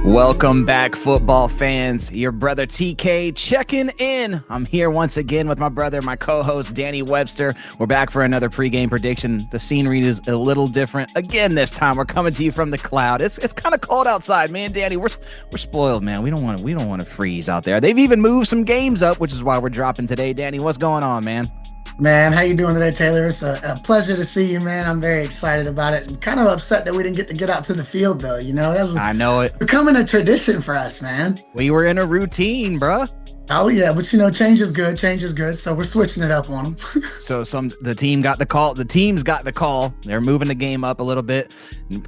Welcome back, football fans. Your brother TK checking in. I'm here once again with my brother, my co-host Danny Webster. We're back for another pregame prediction. The scenery is a little different again this time. We're coming to you from the cloud. It's kind of cold outside, man. Danny, we're spoiled, man. We don't want to freeze out there. They've even moved some games up, which is why we're dropping today. Danny, what's going on, man? Man, how you doing today, Taylor? It's a pleasure to see you, man. I'm very excited about it. And kind of upset that we didn't get out to the field, though. You know, I know it. Becoming a tradition for us, man. We were in a routine, bruh. Oh yeah, but you know, change is good. Change is good. So we're switching it up on them. So the team got the call. The team's got the call. They're moving the game up a little bit.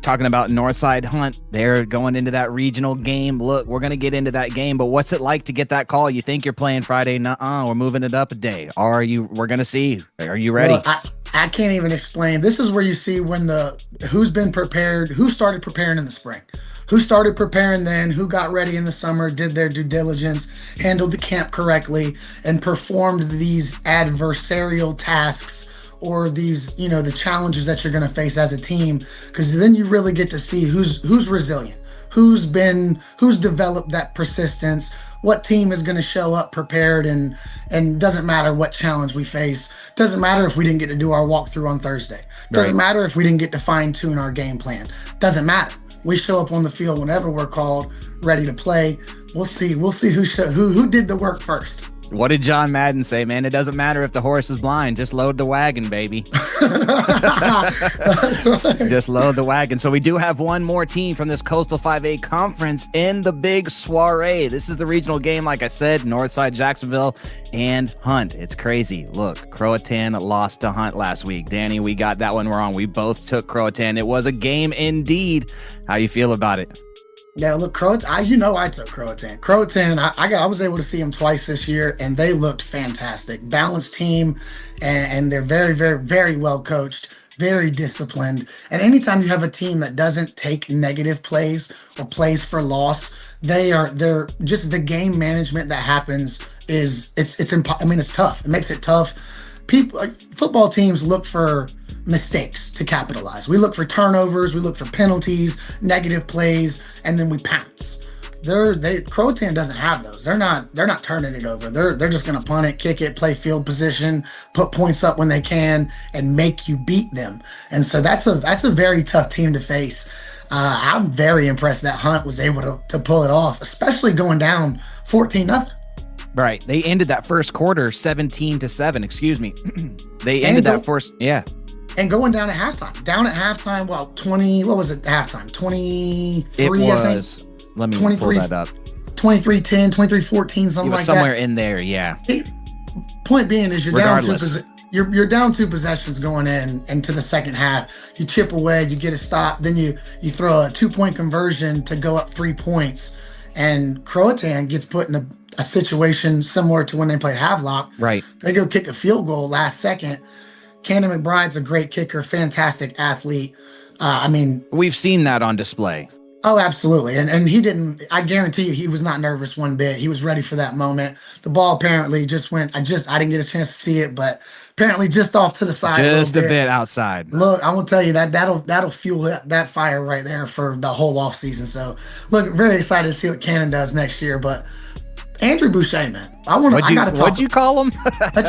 Talking about Northside Hunt, they're going into that regional game. Look, we're gonna get into that game, but what's it like to get that call? You think you're playing Friday? Nuh-uh, we're moving it up a day. Are you? We're gonna see. Are you ready? Well, I can't even explain. This is where you see when who's been prepared, who started preparing in the spring. Who started preparing then, who got ready in the summer, did their due diligence, handled the camp correctly, and performed these adversarial tasks or these, you know, the challenges that you're going to face as a team. Because then you really get to see who's resilient, who's developed that persistence, what team is going to show up prepared, and doesn't matter what challenge we face. Doesn't matter if we didn't get to do our walkthrough on Thursday. Doesn't matter if we didn't get to fine tune our game plan. Doesn't matter. We show up on the field whenever we're called, ready to play. We'll see who did the work first. What did John Madden say, man? It doesn't matter if the horse is blind. Just load the wagon, baby. Just load the wagon. So we do have one more team from this Coastal 5A conference in the big soiree. This is the regional game, like I said, Northside Jacksonville and Hunt. It's crazy. Look, Croatan lost to Hunt last week. Danny, we got that one wrong. We both took Croatan. It was a game indeed. How you feel about it? Yeah, look, Croatan, I took Croatan. Croatan, I was able to see them twice this year, and they looked fantastic. Balanced team, and they're very, very, very well coached, very disciplined. And anytime you have a team that doesn't take negative plays or plays for loss, they're just the game management that happens it's tough. It makes it tough. Football teams look for mistakes to capitalize. We look for turnovers, we look for penalties, negative plays, and then we pounce. Croatan doesn't have those. They're not turning it over. They're just gonna punt it, kick it, play field position, put points up when they can, and make you beat them. And so that's a very tough team to face. I'm very impressed that Hunt was able to pull it off, especially going down 14-0. Right. They ended that first quarter 17-7. Excuse me. They ended that first. Yeah. And going down at halftime. Down at halftime, well, 20, what was it at halftime? 23, it was, I think. Let me pull that up. 23-10, 23-14, something like that. Somewhere in there, yeah. Point being is you're down two possessions going into the second half. You chip away, you get a stop, then you throw a 2-point conversion to go up 3 points. And Croatan gets put in a situation similar to when they played Havelock. Right. They go kick a field goal last second. Cannon McBride's a great kicker, fantastic athlete. We've seen that on display. Oh, absolutely. And he didn't, I guarantee you, he was not nervous one bit. He was ready for that moment. The ball apparently just went, I didn't get a chance to see it, but apparently just off to the side. Just a bit outside. Look, I will tell you that'll fuel that fire right there for the whole off season. So look, very excited to see what Cannon does next year. But Andrew Boucher, man, what'd you call him?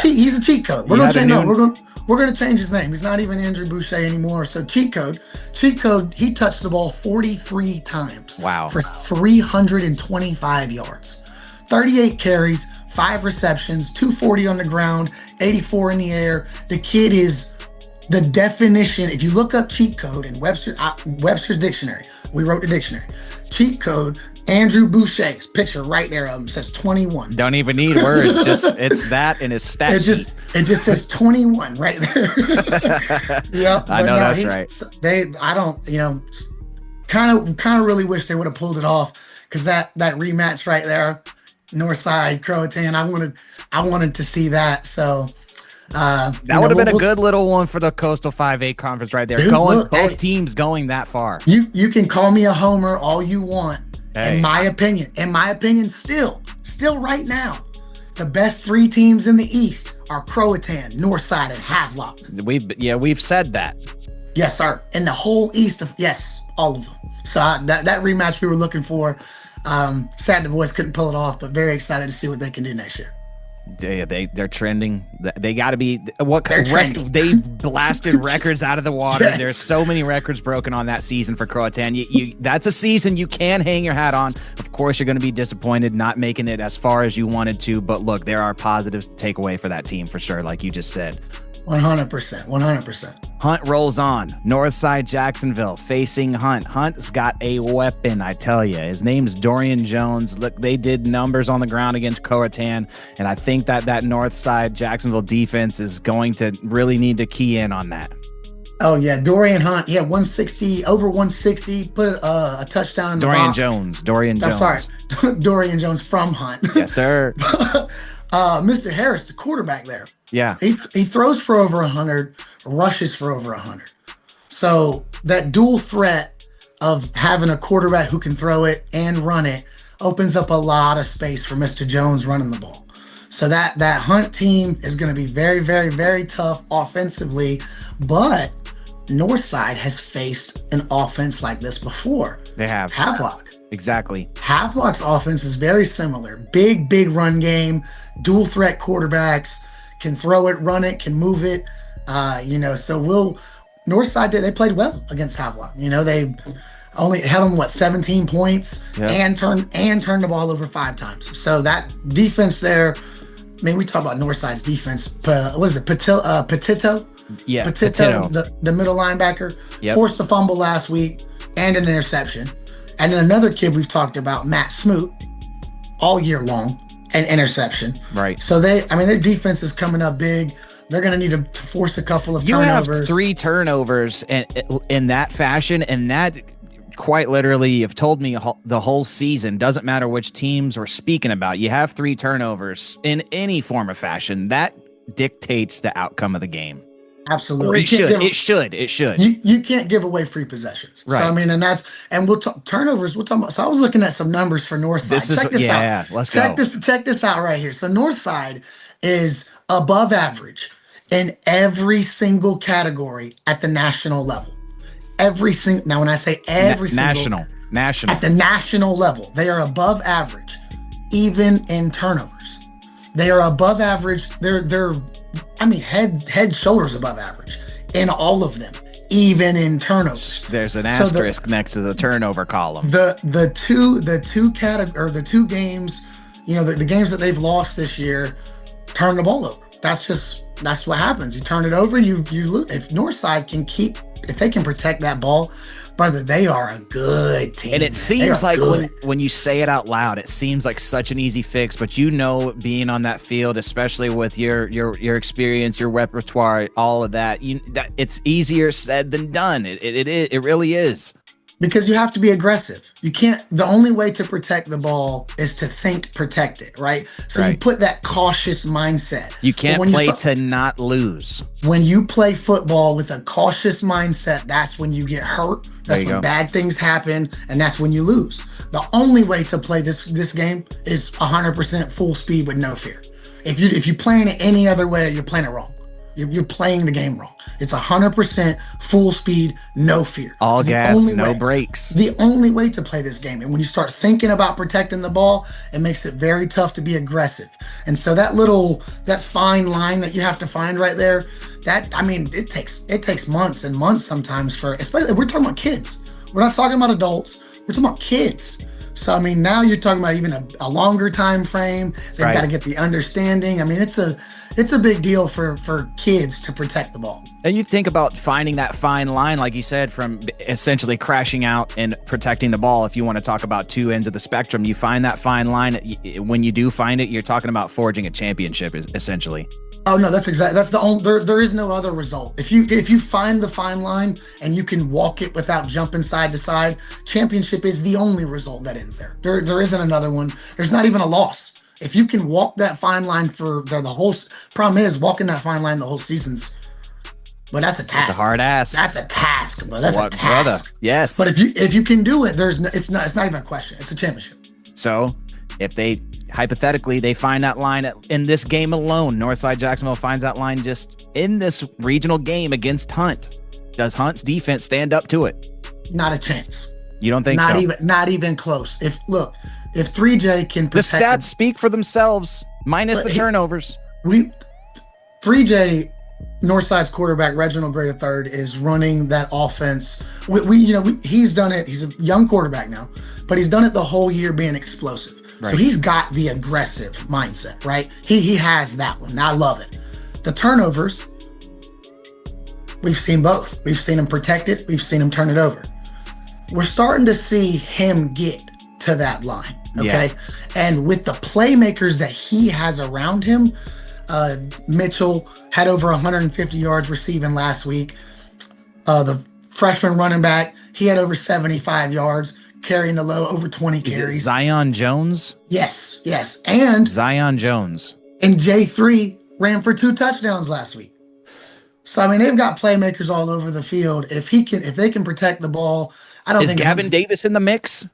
He's a cheat code. We're gonna change his name. He's not even Andrew Boucher anymore. So cheat code. He touched the ball 43 times. Wow. For 325 yards, 38 carries, 5 receptions, 240 on the ground, 84 in the air. The kid is the definition. If you look up cheat code in Webster's dictionary, we wrote the dictionary. Cheat code. Andrew Boucher's picture right there of him says 21. Don't even need words. It's that in his stat sheet. It just says 21 right there. Yep. I know that's right. Kind of really wish they would have pulled it off, because that rematch right there, Northside Croatan, I wanted to see that. So that would have been a good little one for the Coastal 5A conference right there. Both teams going that far. You can call me a homer all you want. Hey. In my opinion, still right now, the best 3 teams in the East are Croatan, Northside, and Havelock. We've said that. Yes, sir. In the whole East, yes, all of them. So that rematch we were looking for, Sad the boys couldn't pull it off, but very excited to see what they can do next year. They're trending. They got to be they blasted records out of the water. Yes. There's so many records broken on that season for Croatan. That's a season you can hang your hat on. Of course, you're going to be disappointed not making it as far as you wanted to, but look, there are positives to take away for that team for sure, like you just said. 100%. Hunt rolls on. Northside Jacksonville facing Hunt. Hunt's got a weapon, I tell you. His name's Dorian Jones. Look, they did numbers on the ground against Croatan, and I think that Northside Jacksonville defense is going to really need to key in on that. Oh, yeah. Dorian Hunt, he had 160, over 160, put a touchdown in the box. Dorian Jones. I'm sorry. Dorian Jones from Hunt. Yes, sir. Mr. Harris, the quarterback there. Yeah. He throws for over 100, rushes for over 100. So that dual threat of having a quarterback who can throw it and run it opens up a lot of space for Mr. Jones running the ball. So that Hunt team is going to be very, very, very tough offensively, but Northside has faced an offense like this before. They have. Havelock. Exactly. Havelock's offense is very similar. Big run game, dual threat quarterbacks, can throw it, run it, can move it. So Northside they played well against Havelock. They only had them 17 points and turned the ball over 5 times. So that defense there, I mean, we talk about Northside's defense. What is it? Petito? Yeah. Petito. The middle linebacker, forced a fumble last week and an interception. And then another kid we've talked about, Matt Smoot, all year long, an interception. Right. So their defense is coming up big. They're going to need to force a couple of turnovers. You have 3 turnovers in that fashion, and that quite literally you've told me the whole season. Doesn't matter which teams we're speaking about. You have 3 turnovers in any form or fashion. That dictates the outcome of the game. Absolutely. Or it should. You can't give away free possessions. Right. So, I mean, and we'll talk turnovers. We'll talk about, so I was looking at some numbers for Northside. Check this out. Let's go. Check this out right here. So Northside is above average in every single category at the national level. Now, when I say national at the national level, they are above average, even in turnovers. They are above average. They're head shoulders above average in all of them, even in turnovers. There's an asterisk next to the turnover column. The two games, the games that they've lost this year, turn the ball over. That's what happens. You turn it over, you lose. If Northside if they can protect that ball, brother, they are a good team. And it seems like when you say it out loud, it seems like such an easy fix, but being on that field, especially with your experience, your repertoire, all of that, that it's easier said than done. It really is. Because you have to be aggressive. You can't. The only way to protect the ball is to protect it, right? So you put that cautious mindset. You can't play to not lose. When you play football with a cautious mindset, that's when you get hurt. That's when bad things happen, and that's when you lose. The only way to play this game is 100% full speed with no fear. If you're playing it any other way, you're playing it wrong. You're playing the game wrong. It's 100% full speed, no fear. All gas, no brakes. The only way to play this game. And when you start thinking about protecting the ball, it makes it very tough to be aggressive. And so that fine line that you have to find right there, it takes months and months sometimes especially we're talking about kids. We're not talking about adults. We're talking about kids. So, now you're talking about even a longer time frame. They've got to get the understanding. It's a big deal for kids to protect the ball. And you think about finding that fine line, like you said, from essentially crashing out and protecting the ball. If you want to talk about 2 ends of the spectrum, you find that fine line. When you do find it, you're talking about forging a championship, essentially. Oh no, that's the only. There is no other result. If you find the fine line and you can walk it without jumping side to side, championship is the only result that ends there. There isn't another one. There's not even a loss. If you can walk that fine line for the whole problem is walking that fine line the whole season's. But that's a task. It's a hard ask. That's a task, but that's a task. Brother. Yes. But if you can do it, it's not even a question. It's a championship. So if they hypothetically they find that line in this game alone, Northside Jacksonville finds that line just in this regional game against Hunt. Does Hunt's defense stand up to it? Not a chance. You don't think Not so? not even close. If 3J can The protect stats speak for themselves, minus the turnovers. we 3J Northside's quarterback Reginald Gray III is running that offense. He's done it. He's a young quarterback now, but he's done it the whole year being explosive. Right. So he's got the aggressive mindset, right? He has that one. I love it. The turnovers, we've seen both. We've seen him protect it. We've seen him turn it over. We're starting to see him get to that line, okay? Yeah. And with the playmakers that he has around him, Mitchell had over 150 yards receiving last week. The freshman running back, he had over 75 yards, carrying the low, over 20 carries. Is it Zion Jones? Yes. And Zion Jones. And J3 ran for 2 touchdowns last week. So I mean, they've got playmakers all over the field. If they can protect the ball, I don't Is think Gavin Davis in the mix?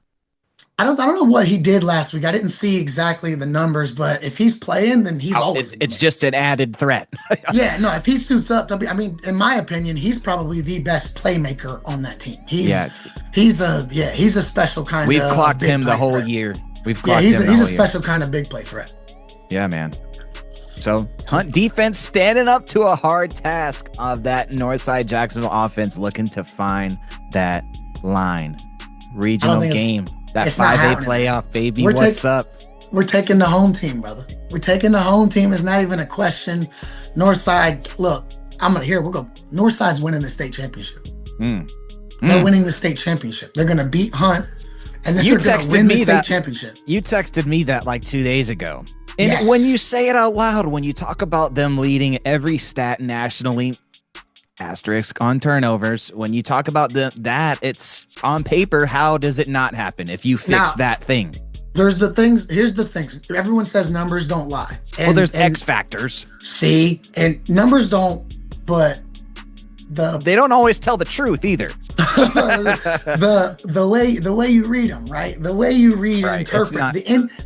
I don't know what he did last week. I didn't see exactly the numbers, but if he's playing, then he's always. It's just an added threat. Yeah, no. If he suits up, I mean, in my opinion, he's probably the best playmaker on that team. He's a special kind. We've of clocked him the whole threat. year. We've clocked him. He's a special kind of big play threat. Yeah, man. So Hunt defense standing up to a hard task of that Northside Jacksonville offense, looking to find that line. Regional game. That 5A playoff, baby. What's up? We're taking the home team, brother. We're taking the home team. It's not even a question. Northside, look, we'll go. Northside's winning the state championship. They're winning the state championship. They're going to beat Hunt, and then they're going to win the state championship. You texted me that like 2 days ago. And when you say it out loud, when you talk about them leading every stat nationally, asterisk on turnovers, when you talk about that, it's on paper. How does it not happen if you fix that thing? Here's the things. Everyone says numbers don't lie. There's X factors. See, and numbers don't, but they don't always tell the truth either. the way you read them, right? The way you read and interpret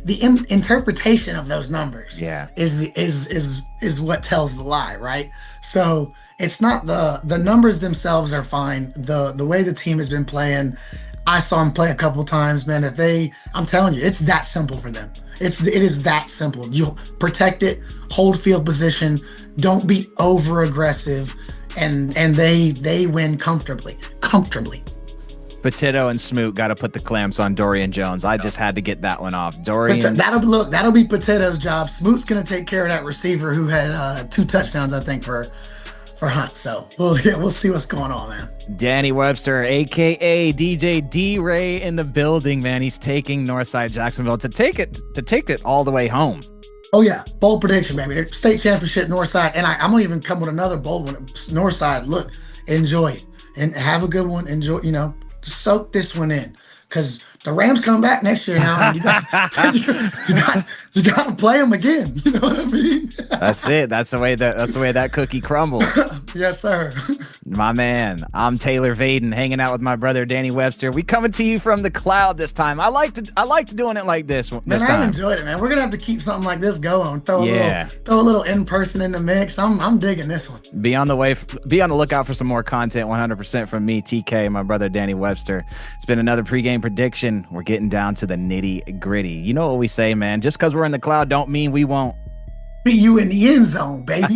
the interpretation of those numbers, is what tells the lie, right? So it's not the numbers themselves are fine. The way the team has been playing, I saw them play a couple times, man. I'm telling you, it's that simple for them. It is that simple. You protect it, hold field position, don't be over aggressive. And they win comfortably. Potato and Smoot got to put the clamps on Dorian Jones. I just had to get that one off. Dorian. That'll be Potato's job. Smoot's gonna take care of that receiver who had 2 touchdowns, I think, for Hunt. So we'll see what's going on, man. Danny Webster, aka DJ D-Ray, in the building, man. He's taking Northside Jacksonville to take it all the way home. Oh yeah, bold prediction, baby. They're state championship Northside, and I'm gonna even come with another bold one. Northside, look, enjoy it and have a good one. Enjoy, soak this one in, because the Rams come back next year now, and you got to play them again. You know what I mean? That's it. That's the way that cookie crumbles. Yes, sir. My man, I'm Taylor Vaden, hanging out with my brother Danny Webster. We coming to you from the cloud this time. I liked doing it like this. Man, I enjoyed it, man. We're gonna have to keep something like this going. Throw a little in person in the mix. I'm digging this one. Be on the lookout for some more content. 100% from me, TK, my brother Danny Webster. It's been another pregame prediction. We're getting down to the nitty gritty. You know what we say, man. Just because we're in the cloud don't mean we won't beat you in the end zone, baby.